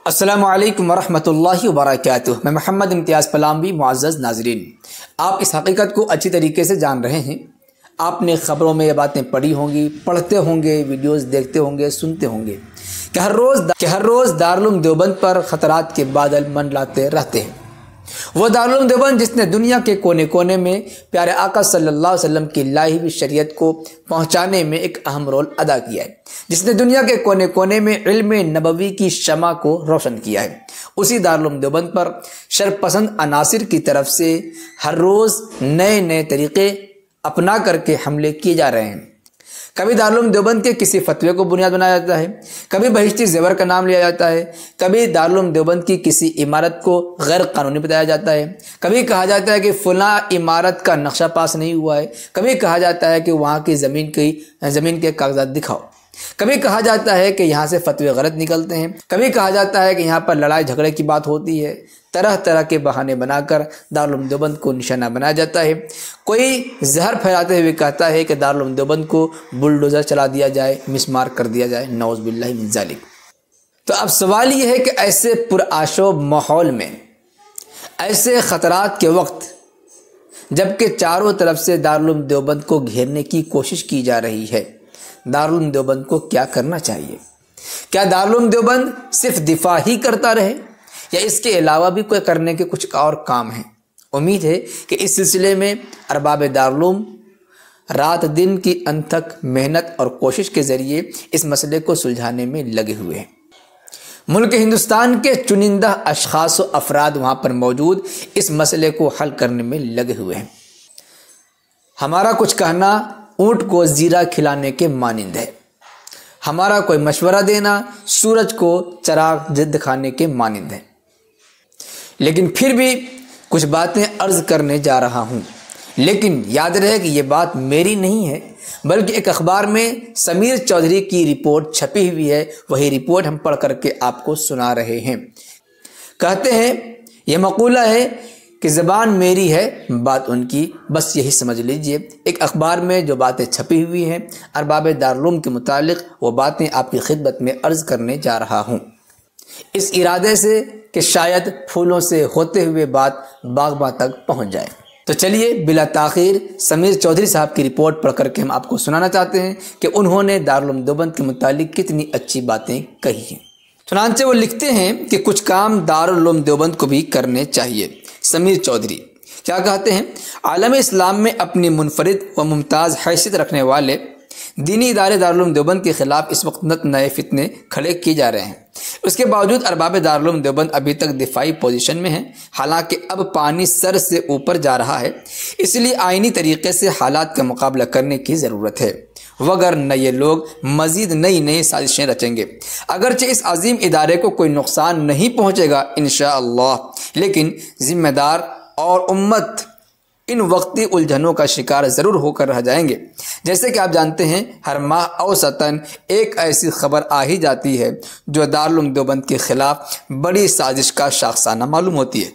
अस्सलामु अलैकुम वरहमतुल्लाहि वबरकातुह। मैं मोहम्मद इम्तियाज़ पलामवी। मुअज़्ज़ज़ नाज़रीन, आप इस हकीकत को अच्छी तरीके से जान रहे हैं। आपने ख़बरों में ये बातें पढ़ी होंगी, पढ़ते होंगे, वीडियोस देखते होंगे, सुनते होंगे कि हर रोज़ दारुल उलूम देवबंद पर ख़तरात के बादल मंडलाते रहते हैं। वो दारुल उलूम देवबंद जिसने दुनिया के कोने कोने में प्यारे आका सल्लल्लाहु अलैहि वसल्लम की लाई हुई शरीयत को पहुँचाने में एक अहम रोल अदा किया है, जिसने दुनिया के कोने कोने में इल्म नबवी की शमा को रोशन किया है, उसी दारुल उलूम देवबंद पर शरपसंद अनासिर की तरफ से हर रोज़ नए नए तरीक़े अपना करके हमले किए जा रहे हैं। कभी दारुल उलूम देवबंद के किसी फतवे को बुनियाद बनाया जाता है, कभी बहिश्ती ज़ेवर का नाम लिया जाता है, कभी दारुल उलूम देवबंद की किसी इमारत को गैर कानूनी बताया जाता है, कभी कहा जाता है कि फ़लाँ इमारत का नक्शा पास नहीं हुआ है, कभी कहा जाता है कि वहाँ की ज़मीन के कागजात दिखाओ, कभी कहा जाता है कि यहाँ से फतवे गलत निकलते हैं, कभी कहा जाता है कि यहाँ पर लड़ाई झगड़े की बात होती है। तरह तरह के बहाने बनाकर दारुल उलूम देवबंद को निशाना बनाया जाता है। कोई जहर फैलाते हुए कहता है कि दारुल उलूम देवबंद को बुलडोज़र चला दिया जाए, मिसमार कर दिया जाए, नऊज़ बिल्लाहि मिन ज़ालिक। तो अब सवाल ये है कि ऐसे पुरआशोब माहौल में, ऐसे ख़तरात के वक्त, जबकि चारों तरफ से दारुल उलूम देवबंद को घेरने की कोशिश की जा रही है, दारुल उलूम देवबंद को क्या करना चाहिए? क्या दारुल उलूम देवबंद सिर्फ दिफा ही करता रहे या इसके अलावा भी कोई करने के कुछ और काम हैं? उम्मीद है कि इस सिलसिले में अरबाब दारुल उलूम रात दिन की अनथक मेहनत और कोशिश के ज़रिए इस मसले को सुलझाने में लगे हुए हैं। मुल्क हिंदुस्तान के चुनिंदा अशख़ास व अफराद वहाँ पर मौजूद इस मसले को हल करने में लगे हुए हैं। हमारा कुछ कहना ऊँट को जीरा खिलाने के मानिंद है, हमारा कोई मशवरा देना सूरज को चराग दिखाने के मानिंद है। लेकिन फिर भी कुछ बातें अर्ज़ करने जा रहा हूँ, लेकिन याद रहे कि ये बात मेरी नहीं है, बल्कि एक अखबार में समीर चौधरी की रिपोर्ट छपी हुई है। वही रिपोर्ट हम पढ़ करके आपको सुना रहे हैं। कहते हैं, यह मक़ूला है कि ज़बान मेरी है, बात उनकी, बस यही समझ लीजिए। एक अखबार में जो बातें छपी हुई हैं अरबाब दारुल उलूम के मुतालिक, वो बातें आपकी खिदमत में अर्ज़ करने जा रहा हूँ, इस इरादे से कि शायद फूलों से होते हुए बात बाग़बां तक पहुँच जाए। तो चलिए बिला ताख़ीर समीर चौधरी साहब की रिपोर्ट पढ़ करके हम आपको सुनाना चाहते हैं कि उन्होंने दारुल उलूम देवबंद के मुतालिक कितनी अच्छी बातें कही हैं। चुनांचे वो लिखते हैं कि कुछ काम दारुल उलूम देवबंद को भी करने चाहिए। समीर चौधरी क्या कहते हैं? आलम इस्लाम में अपनी मुनफरिद व मुमताज़ हैसियत रखने वाले दीनी इदारे दारुल उलूम देवबंद के ख़िलाफ़ इस वक्त नए फितने खड़े किए जा रहे हैं। उसके बावजूद अरबाब दारुल उलूम देवबंद अभी तक दिफाई पोजीशन में है, हालांकि अब पानी सर से ऊपर जा रहा है, इसलिए आइनी तरीके से हालात का मुकाबला करने की ज़रूरत है, वगरना ये लोग मज़ीद नई नई साजिशें रचेंगे। अगरचे इस अजीम इदारे को कोई नुकसान नहीं पहुँचेगा इंशाअल्लाह, लेकिन ज़िम्मेदार और उम्मत इन वक्ती उलझनों का शिकार ज़रूर होकर रह जाएंगे। जैसे कि आप जानते हैं, हर माह औसतन एक ऐसी खबर आ ही जाती है जो दारुल उलूम देवबंद के ख़िलाफ़ बड़ी साजिश का शाखसाना मालूम होती है।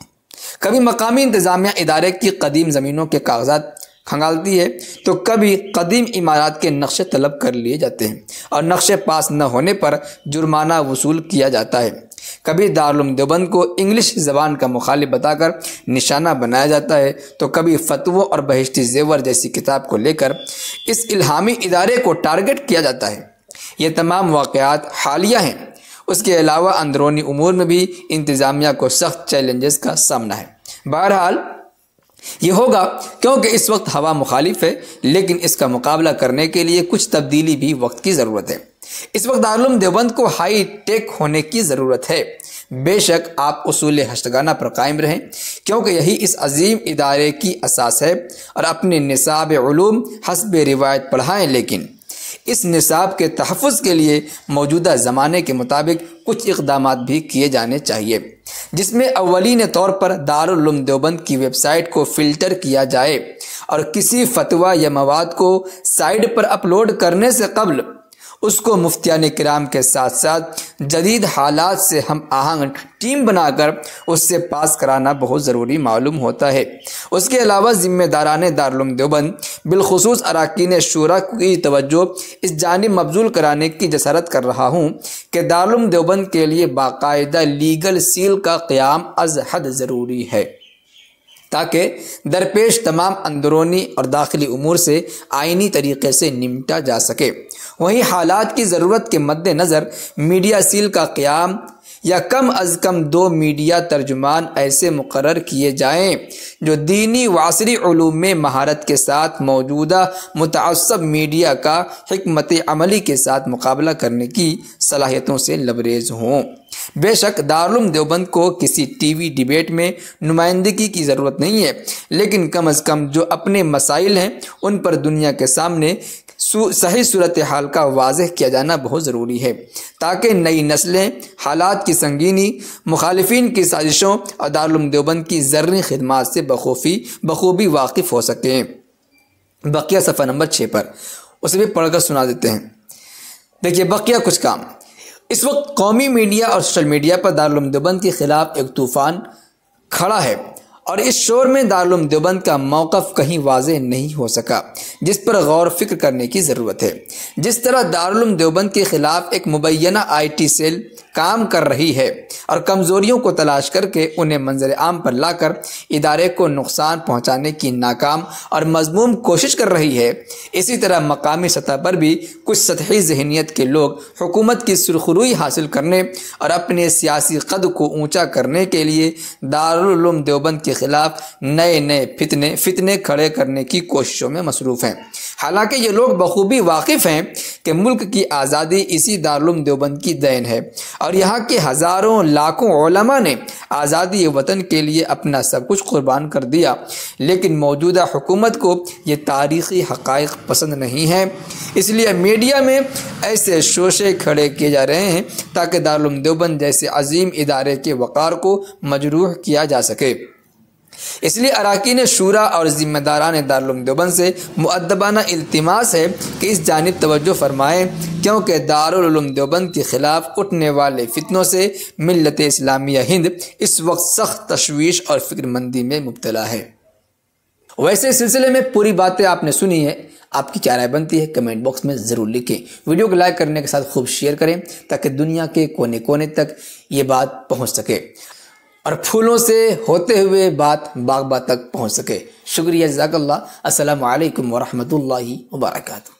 कभी मकामी इंतज़ामिया इदारे की कदीम ज़मीनों के कागजात खंगालती है, तो कभी कदीम इमारत के नक्शे तलब कर लिए जाते हैं और नक्शे पास न होने पर जुर्माना वसूल किया जाता है। कभी दारुल उलूम देवबंद को इंग्लिश ज़बान का मुखालिफ बताकर निशाना बनाया जाता है, तो कभी फतवों और बहिश्ती ज़ेवर जैसी किताब को लेकर इस इल्हामी इदारे को टारगेट किया जाता है। ये तमाम वाक़यात हालिया हैं। उसके अलावा अंदरूनी उमूर में भी इंतज़ामिया को सख्त चैलेंजेस का सामना है। बहरहाल ये होगा क्योंकि इस वक्त हवा मुखालिफ है, लेकिन इसका मुकाबला करने के लिए कुछ तब्दीली भी वक्त की ज़रूरत है। इस वक्त दारुल उलूम देवबंद को हाई टेक होने की ज़रूरत है। बेशक आप उसूल हश्तगाना पर कायम रहें, क्योंकि यही इस अजीम इदारे की असास है, और अपने निसाब उलूम हस्ब रिवायत पढ़ाएँ, लेकिन इस निसाब के तहफ़्फ़ुज़ के लिए मौजूदा ज़माने के मुताबिक कुछ इक़दामात भी किए जाने चाहिए, जिसमें अव्वलीन तौर पर दारुल उलूम देवबंद की वेबसाइट को फ़िल्टर किया जाए और किसी फतवा या मवाद को साइट पर अपलोड करने से कबल उसको मुफ्तियान किराम के साथ साथ जदीद हालात से हम आहंग टीम बनाकर उससे पास कराना बहुत ज़रूरी मालूम होता है। उसके अलावा ज़िम्मेदारान दारुल उलूम देवबंद बिलखुसूस अरकान शूरा की तवज्जो इस जानिब मबजूल कराने की जसारत कर रहा हूँ कि दारुल उलूम देवबंद के लिए बाकायदा लीगल सील का क़याम अज़ हद ज़रूरी है, ताकि दरपेश तमाम अंदरूनी और दाखिली उमूर से आइनी तरीक़े से निपटा जा सके। वहीं हालात की ज़रूरत के मद्देनज़र मीडिया सील का क़याम या कम अज़ कम 2 मीडिया तर्जुमान ऐसे मुकर्रर किए जाएँ जो दीनी व असरी उलूम में महारत के साथ मौजूदा मुतअस्सब मीडिया का हिकमत अमली के साथ मुकाबला करने की सलाहियतों से लबरेज हों। बेशक दारुल उलूम देवबंद को किसी टीवी डिबेट में नुमाइंदगी की ज़रूरत नहीं है, लेकिन कम अज़ कम जो अपने मसाइल हैं उन पर दुनिया के सामने सही सूरत हाल का वाज़ेह किया जाना बहुत ज़रूरी है, ताकि नई नस्लें हालात की संगीनी, मुखालिफिन की साजिशों और दारुल उलूम देवबंद की ज़र्री खिदमात से बखूबी वाकिफ़ हो सकें। बकिया सफ़ा नंबर 6 पर उसे भी पढ़कर सुना देते हैं। देखिए बकिया कुछ काम। इस वक्त कौमी मीडिया और सोशल मीडिया पर दारुल उलूम देवबंद के ख़िलाफ़ एक तूफ़ान खड़ा है और इस शोर में दारुल उलूम देवबंद का मौक़िफ़ कहीं वाज़ेह नहीं हो सका, जिस पर गौर फिक्र करने की ज़रूरत है। जिस तरह दारुल उलूम देवबंद के ख़िलाफ़ एक मुबैना IT सेल काम कर रही है और कमज़ोरियों को तलाश करके उन्हें मंजर आम पर लाकर इदारे को नुकसान पहुँचाने की नाकाम और मज़मूम कोशिश कर रही है, इसी तरह मकामी सतह पर भी कुछ सतही ज़हनियत के लोग हुकूमत की सुरखरुई हासिल करने और अपने सियासी कद को ऊँचा करने के लिए दारुल उलूम देवबंद के ख़िलाफ़ नए फितने खड़े करने की कोशिशों में मसरूफ़ हैं। हालांकि ये लोग बखूबी वाकिफ़ हैं कि मुल्क की आज़ादी इसी दारुल उलूम देवबंद की देन है और यहाँ के हज़ारों लाखों उलमा ने आज़ादी वतन के लिए अपना सब कुछ कुर्बान कर दिया, लेकिन मौजूदा हुकूमत को ये तारीख़ी हक़ाइक़ पसंद नहीं है। इसलिए मीडिया में ऐसे शोशे खड़े किए जा रहे हैं ताकि दारुल उलूम देवबंद जैसे अजीम इदारे के वक़ार को मजरूह किया जा सके। इसलिए अरकान शूरा और ज़िम्मेदारान दारुल उलूम देवबंद से मुअद्दबाना इल्तिमास है कि इस जानिब तवज्जो फरमाएँ, क्योंकि दारुल उलूम देवबंद के ख़िलाफ़ उठने वाले फितनों से मिल्लत इस्लामिया हिंद इस वक्त सख्त तशवीश और फ़िक्रमंदी में मुब्तला है। वैसे सिलसिले में पूरी बातें आपने सुनी है, आपकी क्या राय बनती है कमेंट बॉक्स में ज़रूर लिखें। वीडियो को लाइक करने के साथ खूब शेयर करें ताकि दुनिया के कोने कोने तक ये बात पहुँच सके और फूलों से होते हुए बात बाग़ तक पहुँच सके। शुक्रिया, जज़ाकल्लाह। अस्सलामु अलैकुम व रहमतुल्लाहि व बरकातुहू।